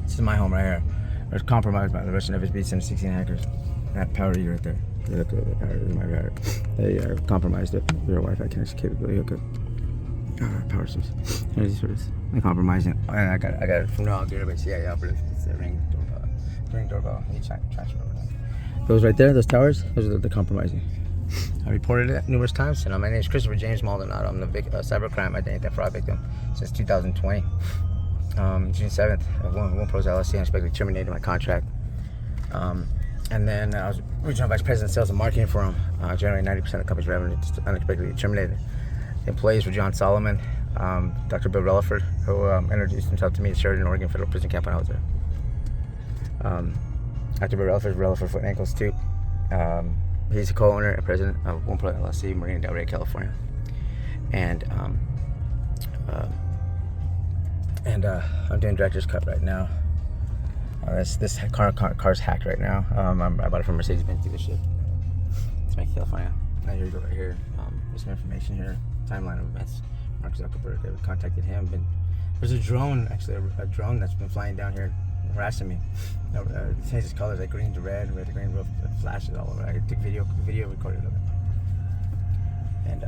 This is my home right here. It was compromised by the Russian FSB and 16 hackers. That power to you right there. Look at the power. This is my power. They compromised it. Their Wi-Fi connection capability. Look at power source. Energy source. They compromised it. And I got it from Noel Gear, CIA operative. It's a ring doorbell. Need transfer over there. Those right there, those towers, those are the compromising. I reported it numerous times. And my name is Christopher James Maldonado. I'm the cybercrime identity fraud victim since 2020. June 7th, One Pros LLC unexpectedly terminated my contract. And then I was regional vice president of sales and marketing for them, generating 90% of the company's revenue, just unexpectedly terminated. The employees were John Solomon, Dr. Bill Relaford, who introduced himself to me at Sheridan, Oregon Federal Prison Camp when I was there. Dr. Bill Relaford Foot and Ankle Institute. He's the co-owner and president of One Pro LLC, Marina Del Rey, California. And I'm doing director's cut right now. This car's hacked right now. I bought it from Mercedes-Benz dealership. It's my California. Now here you go right here. There's some information here. Timeline of events. Mark Zuckerberg. I contacted him. There's a drone, actually, a drone that's been flying down here, harassing me. It changes colors, like green to red, red to green, real flashes all over. I took video recorded of it. And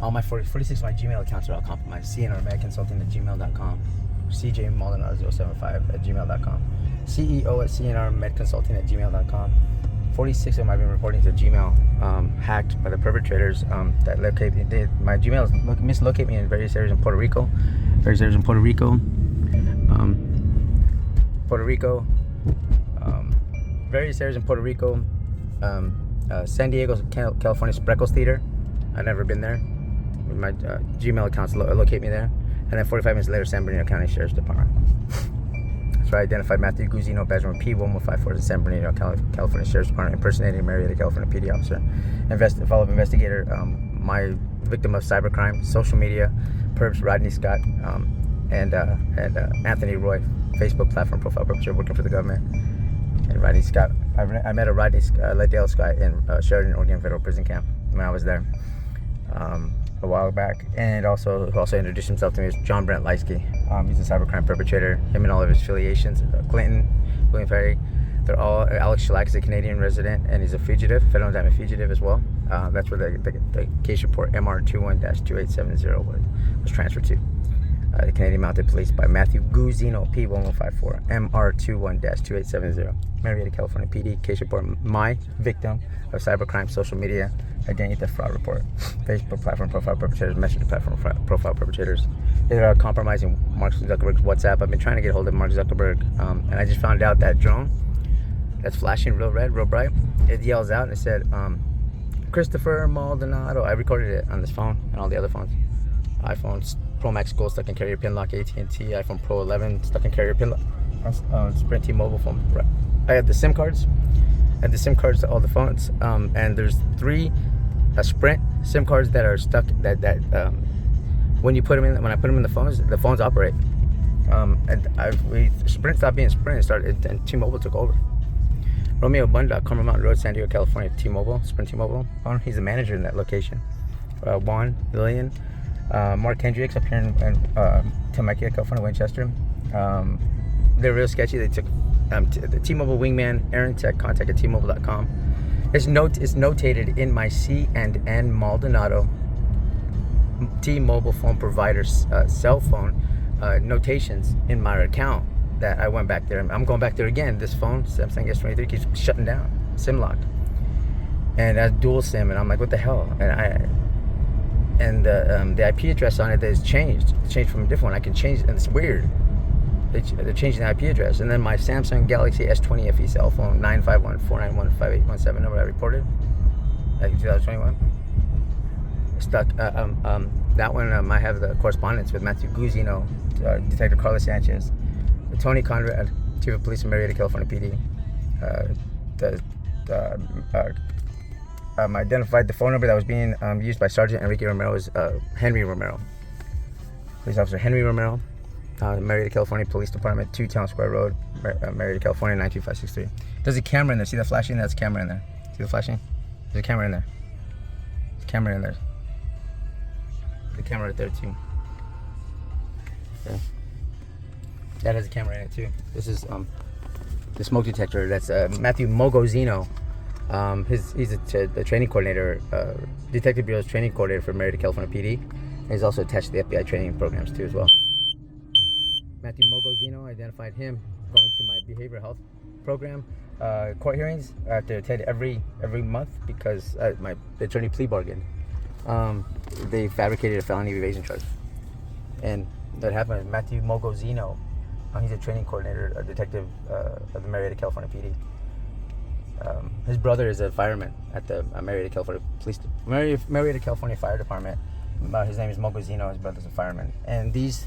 all my 46 of my Gmail accounts are all compromised. cnrmedconsulting@gmail.com. cjmaldonado075@gmail.com. CEO@cnrmedconsulting@gmail.com. 46 of them I've been reporting to Gmail, hacked by the perpetrators that locate me. My Gmail mislocate me in various areas in Puerto Rico. Various areas in Puerto Rico. San Diego, California, Spreckles Theater. I've never been there. My Gmail accounts locate me there. And then 45 minutes later, San Bernardino County Sheriff's Department. So I identified Matthew Guzino, badge number P1154, the San Bernardino, California Sheriff's Department, impersonating Marietta, California PD officer. Follow-up investigator, my victim of cybercrime, social media, perps Rodney Scott, and Anthony Roy, Facebook platform profile perpetrator working for the government. And Rodney Scott, I met a Rodney Liddell Scott in Sheridan, Oregon Federal Prison Camp when I was there. A while back, and who also introduced himself to me as John Brent Leisky. He's a cybercrime perpetrator. Him and all of his affiliations, Clinton, William Ferry, they're all. Alex Shellac is a Canadian resident, and he's a fugitive, federal indictment fugitive as well. That's where the case report MR21-2870 was transferred to. The Canadian Mounted Police by Matthew Guzino, P1154, MR21-2870, Marietta, California PD. Case report, my victim of cybercrime, social media, identity theft fraud report, Facebook platform profile perpetrators, messenger platform profile perpetrators. They are compromising Mark Zuckerberg's WhatsApp. I've been trying to get hold of Mark Zuckerberg, and I just found out that drone that's flashing real red, real bright, it yells out and it said, Christopher Maldonado. I recorded it on this phone and all the other phones. iPhones Pro Max Gold stuck in carrier pin lock, AT&T, iPhone Pro 11 stuck in carrier pin lock, Sprint T-Mobile phone. I had the SIM cards. To all the phones, and there's 3 Sprint SIM cards that are stuck. That when I put them in the phones operate. And Sprint stopped being Sprint and T-Mobile took over. Romeo Bunda, Carmel Mountain Road, San Diego, California, T-Mobile, Sprint T-Mobile. He's the manager in that location. Juan Lillian, Mark Hendricks up here in Temecula, California, Winchester. They're real sketchy. They took the T-Mobile wingman Aaron Tech contacted T-Mobile.com. It's notated in my C&N Maldonado T-Mobile phone provider's cell phone notations in my account that I went back there. I'm going back there again. This phone, Samsung S23, keeps shutting down, SIM locked, and that's dual SIM. And I'm like, what the hell? And the IP address on it is changed. It's changed from a different one. I can change, and it's weird. They're changing the IP address. And then my Samsung Galaxy S20 FE cell phone, 951-491-5817 number I reported, like 2021. Stuck. That one I have the correspondence with Matthew Guzino, Detective Carlos Sanchez, Tony Conrad, Chief of Police in Marietta, California PD. Identified the phone number that was being used by Sergeant Enrique Romero as Henry Romero. Police Officer Henry Romero, Marietta, California Police Department, 2 Town Square Road, Marietta, California, 92563. There's a camera in there. See the flashing? That's a camera in there. See the flashing? There's a camera in there. There's a camera in there. The camera right there too. Okay. That has a camera in it too. This is the smoke detector. That's Matthew Mogozino. He's a training coordinator, Detective Bureau's training coordinator for Marietta, California PD. And he's also attached to the FBI training programs too as well. Matthew Mogozino, identified him going to my behavioral health program court hearings. I have to attend every month because my attorney plea bargained. They fabricated a felony evasion charge, and that happened. Matthew Mogozino, he's a training coordinator, a detective of the Marietta, California PD. His brother is a fireman at the Marietta, California Fire Department. His name is Mogozino. His brother's a fireman. And these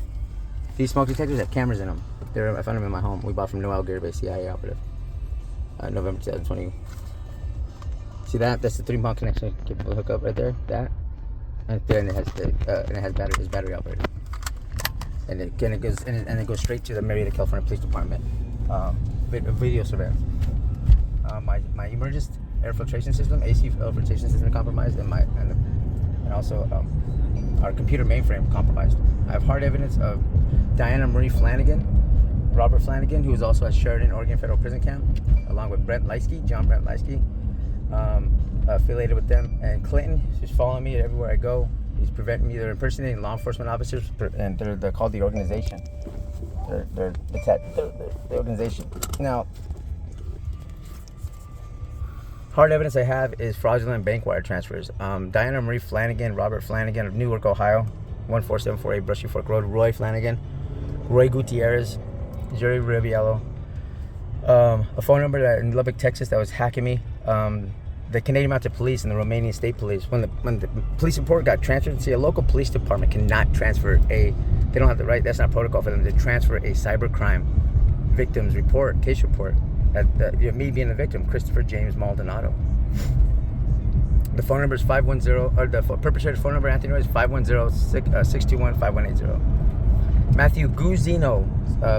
smoke detectors have cameras in them. I found them in my home. We bought from Noel Garibay, CIA operative, November 2020. See that? That's the 3-mile connection capable hookup right there. That, and then it has his battery operated. And it goes straight to the Marietta, California Police Department video surveillance. My emergent air filtration system, AC filtration system compromised, and also our computer mainframe compromised. I have hard evidence of Diana Marie Flanagan, Robert Flanagan, who was also at Sheridan, Oregon Federal Prison Camp, along with John Brent Leisky, affiliated with them, and Clinton, who's following me everywhere I go. He's preventing me. They're impersonating law enforcement officers, and they're called the organization. They're the organization. Now, hard evidence I have is fraudulent bank wire transfers. Diana Marie Flanagan, Robert Flanagan of Newark, Ohio, 14748 Brushy Fork Road. Roy Flanagan, Roy Gutierrez, Jerry Riviello. A phone number that in Lubbock, Texas, that was hacking me. The Canadian Mounted Police and the Romanian State Police, when the police report got transferred, see, a local police department cannot transfer they don't have the right, that's not protocol for them to transfer a cybercrime victim's case report. Me being the victim, Christopher James Maldonado. The phone number is 510, or the perpetrator's phone number, Anthony Roy, is 510-621-5180. Matthew Guzino,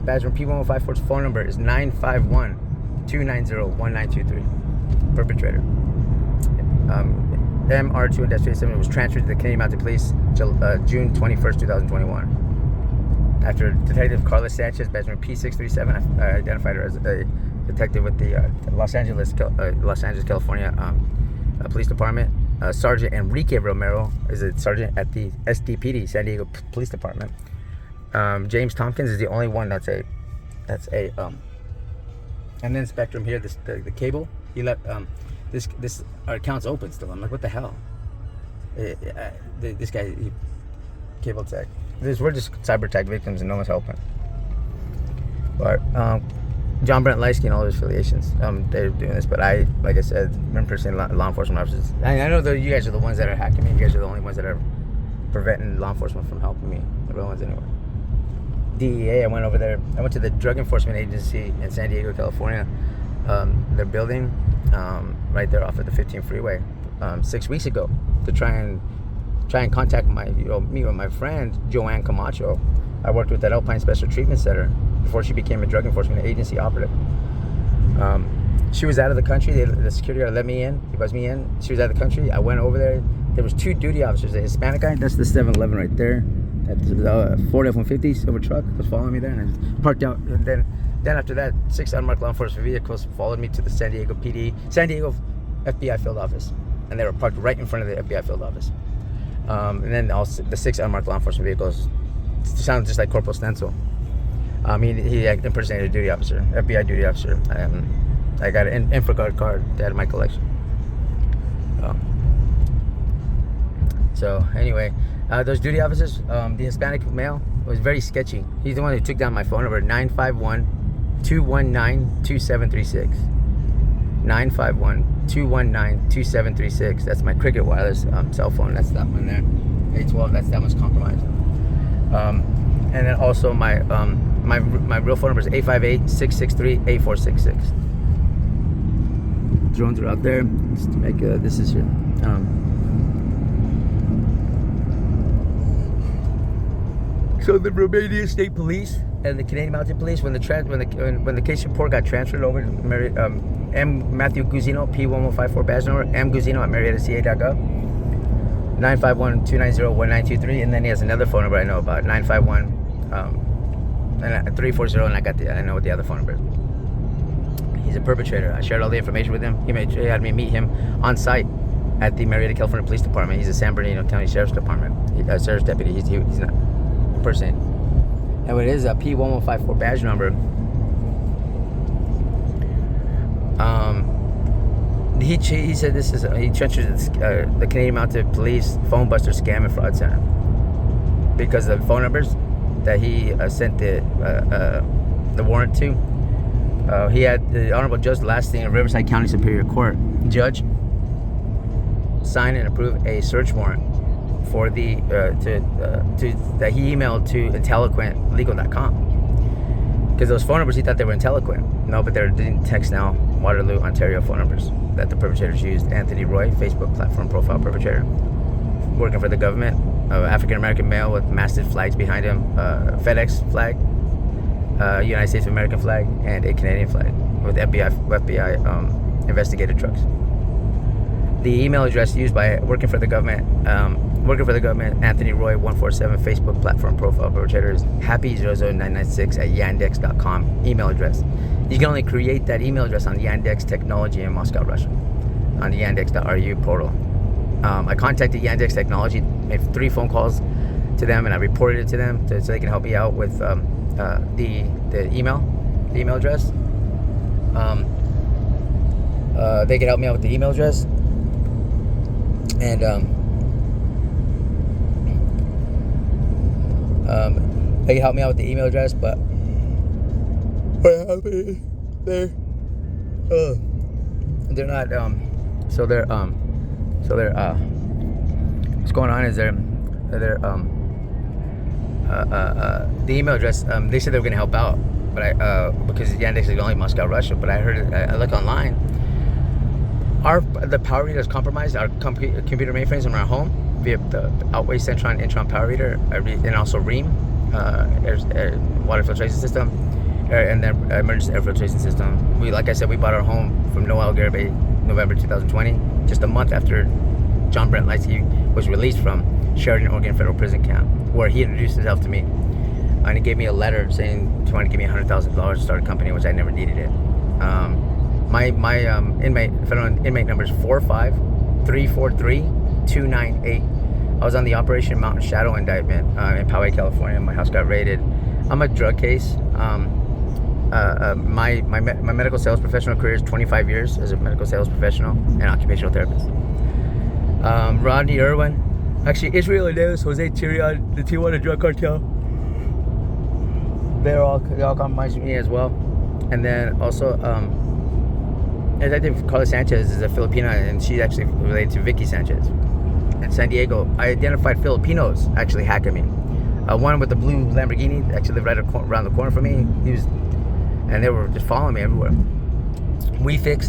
badge number P1054's phone number is 951-290-1923. Perpetrator. MR2-27 was transferred to the Canadian Mounted Police June 21st, 2021. After Detective Carlos Sanchez, badge number P637, I identified her as a detective with the Los Angeles, California Police Department. Sergeant Enrique Romero is a sergeant at the SDPD, San Diego Police Department. James Tompkins is the only one that's a and then Spectrum here, the cable. He let this our account's open still. I'm like, what the hell? This guy, cable tech. We're just cyber attack victims and no one's helping. But John Brent Leisky and all his affiliations, they're doing this. But like I said, I'm personally law enforcement officers. I know that you guys are the ones that are hacking me. You guys are the only ones that are preventing law enforcement from helping me. The real ones anyway. DEA, I went over there. I went to the Drug Enforcement Agency in San Diego, California. Their building right there off of the 15 freeway 6 weeks ago to try and contact me with my friend Joanne Camacho. I worked with that Alpine Special Treatment Center before she became a Drug Enforcement Agency operative. She was out of the country. The security guard let me in. He buzzed me in. She was out of the country. I went over there. There was 2 duty officers. A Hispanic guy. That's the 7-Eleven right there. The Ford F-150 silver truck was following me there, and I parked out. And then after that, 6 unmarked law enforcement vehicles followed me to the San Diego FBI field office, and they were parked right in front of the FBI field office. And then also the 6 unmarked law enforcement vehicles sounded just like Corporal Stencil. He impersonated a duty officer, FBI duty officer. I got an InfraGard card to add to my collection. So anyway, those duty officers, the Hispanic male was very sketchy. He's the one who took down my phone number, 951-219-2736. 951-219-2736. That's my Cricket Wireless cell phone. That's that one there. A12. That's that one's compromised. And then also my real phone number is 858-663-8466. Drones are out there. Just to make this is here. So the Romanian State Police and the Canadian Mounted Police, when the case report got transferred over to M. Matthew Guzino, P1154 badge number, M. Guzino at MariettaCA.gov, 951-290-1923, and then he has another phone number I know about, 951 and 340, and I know what the other phone number is. He's a perpetrator. I shared all the information with him. He had me meet him on site at the Marietta, California Police Department. He's a San Bernardino County Sheriff's Department, Sheriff's deputy. He's not a person. And what it is, a P1154 badge number. He said this is he treacherous the Canadian Mounted Police phone buster scam and fraud center because the phone numbers that he sent the warrant to. He had the Honorable Judge Lasting of Riverside County Superior Court judge sign and approve a search warrant for the that he emailed to intelliquentlegal.com. Because those phone numbers, he thought they were Intelliquent. No, but they're Text Now, Waterloo, Ontario phone numbers that the perpetrators used. Anthony Roy, Facebook platform profile perpetrator, working for the government, African-American male with masted flags behind him, FedEx flag, United States of American flag, and a Canadian flag with FBI investigated trucks. The email address used by working for the government, Anthony Roy 147 Facebook platform profile perpetrator is happy00996@yandex.com email address. You can only create that email address on Yandex Technology in Moscow, Russia, on the yandex.ru portal. I contacted Yandex Technology, made 3 phone calls to them, and I reported it to them so they can help me out with the email address. They can help me out with the email address, and they can help me out with the email address, but what happened is they're not what's going on is the email address, they said they were going to help out, but because Yandex is only Moscow, Russia, but I heard I look online, the power reader is compromised. Our computer mainframes in our home via the Outway Centron Intron power reader, and also REAM, water filtration system, and then emergency air filtration system. Like I said, we bought our home from Noel Garibay, November 2020, just a month after John Brent Lightsey was released from Sheridan, Oregon Federal Prison Camp, where he introduced himself to me, and he gave me a letter saying he wanted to give me $100,000 to start a company, which I never needed it. My federal inmate number is 45343-298. I was on the Operation Mountain Shadow indictment in Poway, California. My house got raided. I'm a drug case. My medical sales professional career is 25 years as a medical sales professional and occupational therapist. Rodney Irwin, actually Israel Davis, Jose Chirion, the Tijuana drug cartel. They all compromised me as well. And then also, Detective Carla Sanchez is a Filipina, and she's actually related to Vicky Sanchez. In San Diego, I identified Filipinos actually hacking me. One with the blue Lamborghini actually lived right around the corner from me. And they were just following me everywhere. WeFix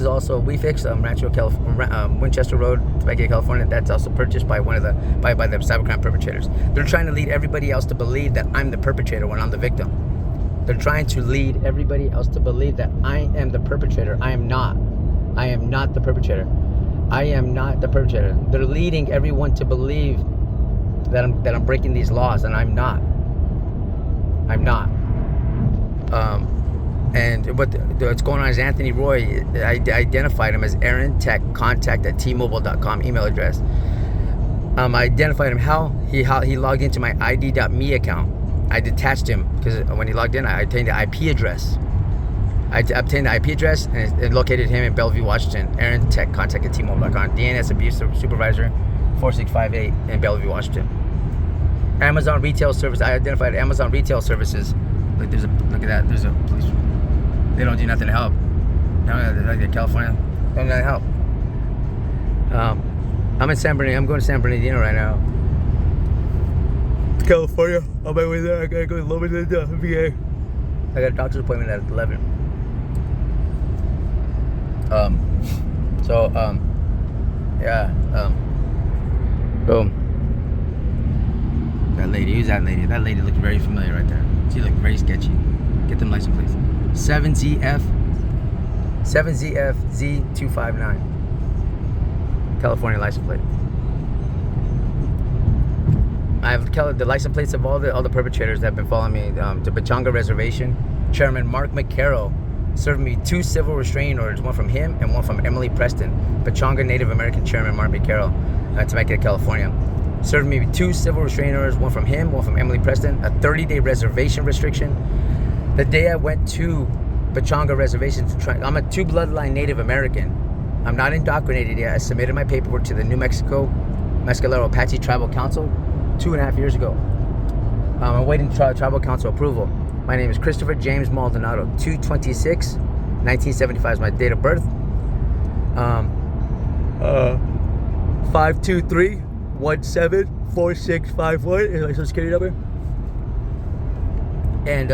Rancho California, Winchester Road, Temecula, California. That's also purchased by by the cybercrime perpetrators. They're trying to lead everybody else to believe that I'm the perpetrator when I'm the victim. They're trying to lead everybody else to believe that I am the perpetrator. I am not. I am not the perpetrator. I am not the perpetrator. They're leading everyone to believe that I'm breaking these laws, and I'm not. I'm not. And what's going on is Anthony Roy, I identified him as Aaron Tech contact at tmobile.com email address. I identified him how he logged into my ID.me account. I detached him because when he logged in, I obtained the IP address. I obtained the IP address and it located him in Bellevue, Washington. Aaron Tech contact at tmobile.com. DNS abuse supervisor 4658 in Bellevue, Washington. Amazon retail service. I identified Amazon retail services. Look at that. There's a police. They don't do nothing to help. No, like California, don't do nothing to help. I'm in San Bernardino. I'm going to San Bernardino right now. California. On my way there, I gotta go to Loma Linda, VA. I got a doctor's appointment at 11. Boom. That lady, who's that lady? That lady looked very familiar right there. She looked very sketchy. Get them license plates. 7ZFZ259. California license plate. I have the license plates of all the perpetrators that have been following me to Pechanga Reservation. Chairman Mark McCarroll served me 2 civil restraining orders, one from him and one from Emily Preston. Pechanga Native American Chairman Mark McCarroll, Temecula, California. Served me 2 civil restraining orders, one from him, one from Emily Preston, a 30-day reservation restriction. The day I went to Pechanga Reservation to try, I'm a 2 bloodline Native American. I'm not indoctrinated yet. I submitted my paperwork to the New Mexico Mescalero Apache Tribal Council 2.5 years ago. I'm waiting tribal council approval. My name is Christopher James Maldonado. 2/26/1975 is my date of birth. 523-174651 is my social security number. And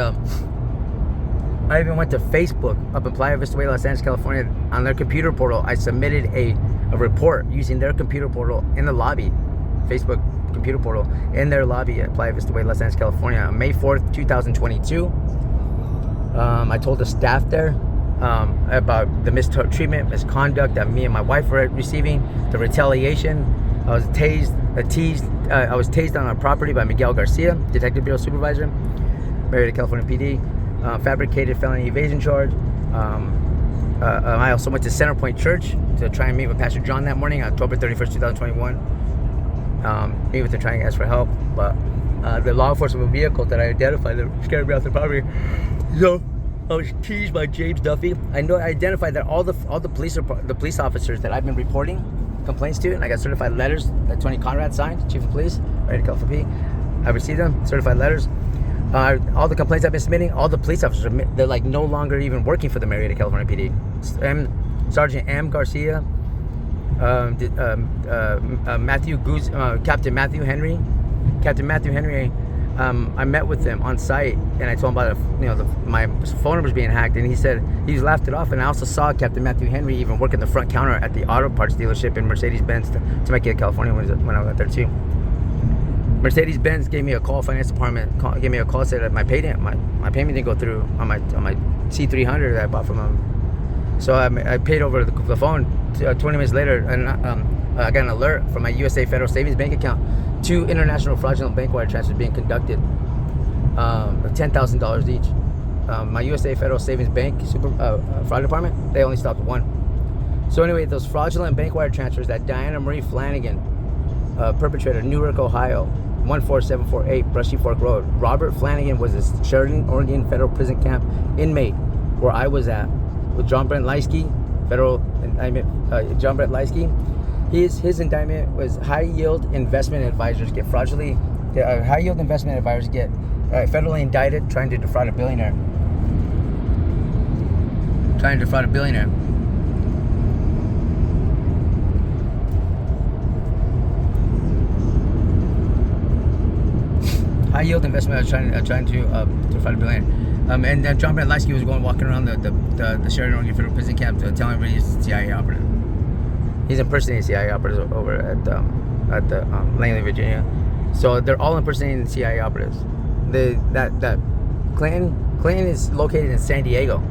I even went to Facebook up in Playa Vista Way, Los Angeles, California. On their computer portal, I submitted a report using their computer portal in the lobby, Facebook computer portal, in their lobby at Playa Vista Way, Los Angeles, California, on May 4th, 2022. I told the staff there about the mistreatment, misconduct that me and my wife were receiving, the retaliation. I was tased on our property by Miguel Garcia, Detective Bureau Supervisor, married to California PD. Fabricated felony evasion charge. I also went to Centerpoint Church to try and meet with Pastor John that morning, October 31st, 2021. Meet with him trying to ask for help, but the law enforcement vehicle that I identified that scared me off the property. So I was teased by James Duffy. I identified that all the police officers that I've been reporting complaints to, and I got certified letters that Tony Conrad signed, Chief of Police, right at California PD. I received them, certified letters. All the complaints I've been submitting, all the police officers, they're like no longer even working for the Marietta, California PD. Sergeant M. Garcia, Captain Matthew Henry. I met with him on site and I told him about my phone number's being hacked, and he said he laughed it off. And I also saw Captain Matthew Henry even working the front counter at the auto parts dealership in Mercedes-Benz, Temecula, California, when I went there too. Mercedes-Benz gave me a call. Finance department gave me a call, said that my payment didn't go through on my C300 that I bought from them. So I paid over the phone. 20 minutes later, and I got an alert from my USA Federal Savings Bank account. 2 international fraudulent bank wire transfers being conducted, of $10,000 each. My USA Federal Savings Bank fraud department, they only stopped 1. So anyway, those fraudulent bank wire transfers that Diana Marie Flanagan, perpetrator, Newark, Ohio, 14748 Brushy Fork Road. Robert Flanagan was a Sheridan, Oregon Federal Prison Camp inmate where I was at with John Brent Leisky, federal indictment. John Brent Leisky, his indictment was high yield investment advisors get fraudulently. High yield investment advisors get federally indicted trying to defraud a billionaire. High yield investment. I was trying to fight a billion. And then John Brent Leisky was walking around the Sheridan Oregon Federal Prison Camp telling everybody he's a CIA operative. He's impersonating CIA operatives over at Langley, Virginia. So they're all impersonating CIA operatives. That Clinton is located in San Diego.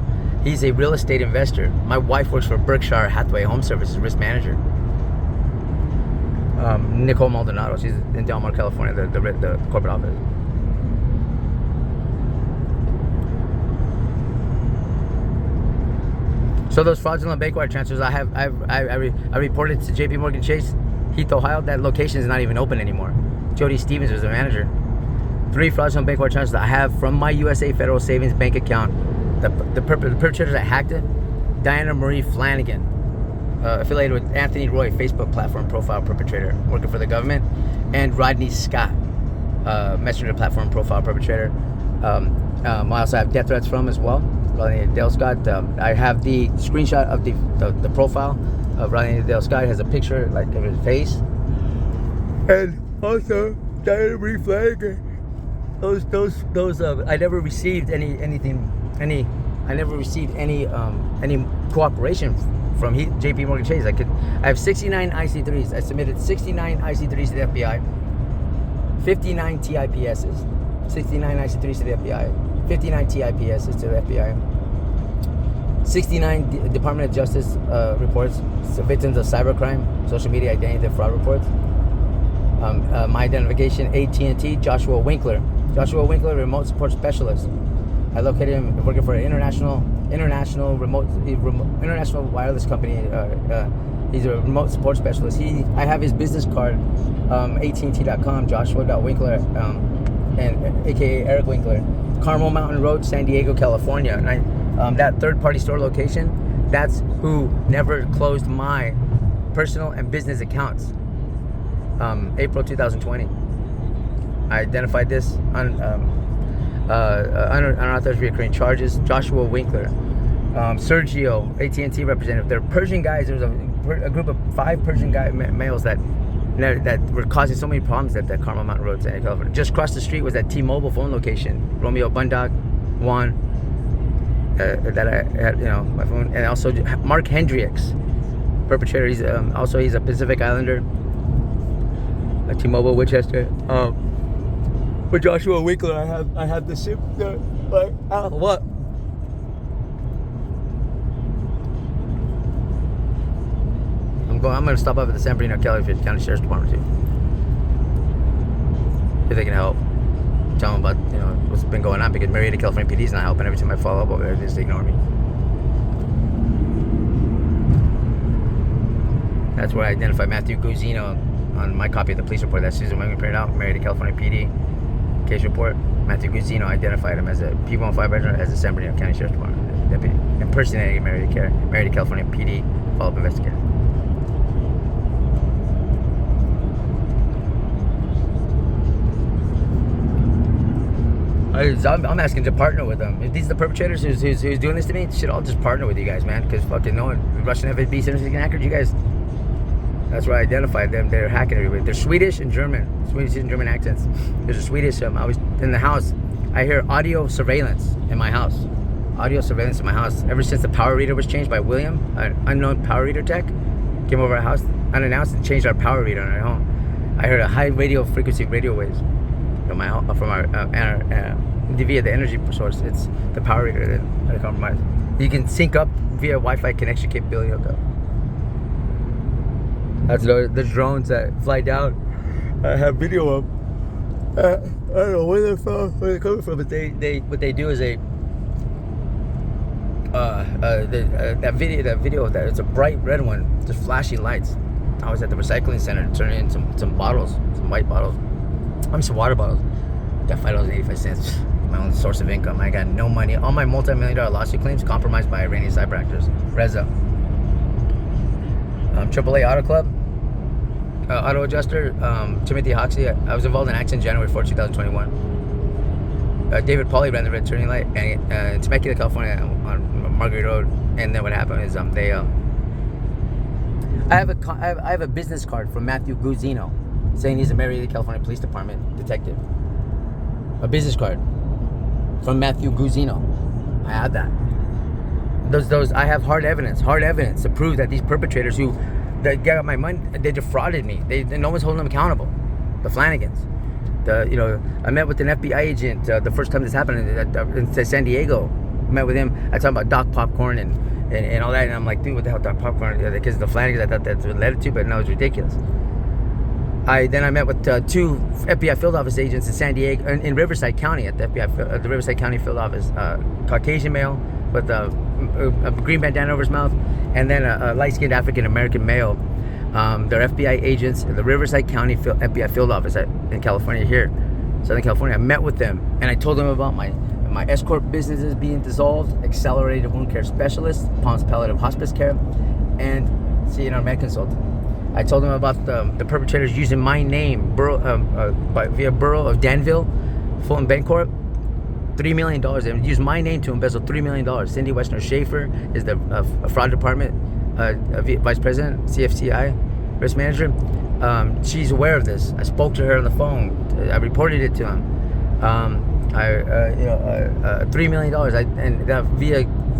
He's a real estate investor. My wife works for Berkshire Hathaway Home Services, risk manager. Nicole Maldonado, she's in Del Mar, California, the corporate office. So those fraudulent bank wire transfers, I reported to J.P. Morgan Chase, Heath, Ohio. That location is not even open anymore. Jody Stevens was the manager. 3 fraudulent bank wire transfers I have from my USA Federal Savings Bank account. The perpetrators that hacked it: Diana Marie Flanagan, affiliated with Anthony Roy, Facebook platform profile perpetrator, working for the government, and Rodney Scott, messenger platform profile perpetrator. I also have death threats from as well. Rodney Dale Scott. I have the screenshot of the profile of Rodney Dale Scott. It has a picture like of his face, and also Diana Marie Flanagan. Those. I never received any cooperation from J.P. Morgan Chase. I have 69 IC3s. I submitted 69 IC3s to the FBI, 59 TIPSs, 69 IC3s to the FBI, 59 TIPSs to the FBI, 69 Department of Justice reports, victims of cybercrime, social media identity fraud reports. My identification: AT&T, Joshua Winkler. Joshua Winkler, remote support specialist. I located him working for an international wireless company. He's a remote support specialist. I have his business card, AT&T.com, Joshua.Winkler, and aka Eric Winkler, Carmel Mountain Road, San Diego, California. And that third-party store location, that's who never closed my personal and business accounts. April 2020. I identified this unauthorized recurring charges. Joshua Winkler, Sergio, AT&T representative. They're Persian guys. There was a group of 5 Persian males that were causing so many problems at the Carmel Mountain Road, San California. Just across the street was that T-Mobile phone location. Romeo Bundock, Juan, that I had, my phone, and also Mark Hendricks, perpetrator. He's a Pacific Islander. T-Mobile, Winchester. For Joshua Winkler, I have the ship. What? I'm gonna stop up at the San Bernardino County Sheriff's Department too. If they can help. Tell them about what's been going on, because Marietta, California PD is not helping. Every time I follow up over there, they just ignore me. That's where I identify Matthew Guzino on my copy of the police report that Susan Wingman printed out. Marietta, California PD case report. Matthew Guzino identified him as a P15 veteran, as a San Bernardino County Sheriff's Department deputy, impersonating Marietta, California PD follow-up investigator. I'm asking to partner with them. If these are the perpetrators who's doing this to me, should all just partner with you guys, man. Because fucking no one, Russian FSB, Citizen hackers, you guys. That's where I identified them. They're hacking everybody. They're Swedish and German. Swedish and German accents. There's a Swedish. I was in the house. I hear audio surveillance in my house. Audio surveillance in my house. Ever since the power reader was changed by William, an unknown power reader tech, came over our house unannounced and changed our power reader in our home. I heard a high radio frequency radio waves from my from our via the energy source. It's the power reader that compromised. You can sync up via Wi-Fi connection capability hooked up. That's the drones that fly down. I have video of. I don't know where they're coming from, but they what they do is that video of that, it's a bright red one, just flashing lights. I was at the recycling center turning in some bottles, some white bottles. Some water bottles. Got $5.85. My only source of income. I got no money. All my multi-million-dollar lawsuit claims compromised by Iranian cyber actors. Reza. AAA Auto Club. Auto adjuster. Timothy Hoxie. I was involved in an accident January 4, 2021. David Pauly ran the red turning light in Temecula, California, on Marguerite Road. And then what happened is I have a business card from Matthew Guzino saying he's a Marietta, California Police Department detective. A business card from Matthew Guzino. I have that. Those I have hard evidence to prove that these perpetrators who that got my money, they defrauded me. No one's holding them accountable. The Flanagans. I met with an FBI agent the first time this happened in San Diego. I met with him. I talked about Doc Popcorn and all that, and I'm like, dude, what the hell, Doc Popcorn? Because the Flanagans, I thought that's what led it to, but no, it's ridiculous. I met with 2 FBI field office agents in San Diego, in Riverside County, at the Riverside County field office. Caucasian male with a green bandana over his mouth, and then a light-skinned African-American male. They're FBI agents in the Riverside County FBI field office in California here, Southern California. I met with them, and I told them about my S-Corp businesses being dissolved, Accelerated Wound Care Specialist, Palms Palliative Hospice Care, and CNR Med Consult. I told them about the perpetrators using my name via Borough of Danville, Fulton Bancorp, $3 million. They used my name to embezzle $3 million. Cindy Westner Schaefer is the fraud department vice president, CFCI, risk manager. She's aware of this. I spoke to her on the phone. I reported it to him. $3 million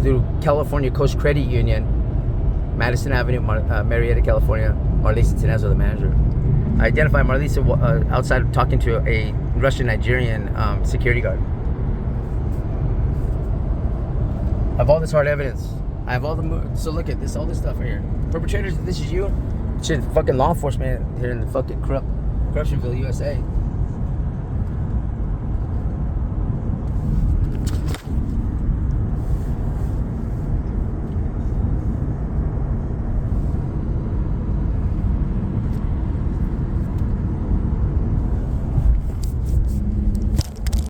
through California Coast Credit Union, Madison Avenue, Marietta, California. Marlisa Tenezo, the manager. I identified Marlisa outside talking to a Russian-Nigerian security guard. I have all this hard evidence. I have all the so look at this, all this stuff right here. Perpetrators, this is you. Shit, fucking law enforcement here in the fucking Corruptionville, USA.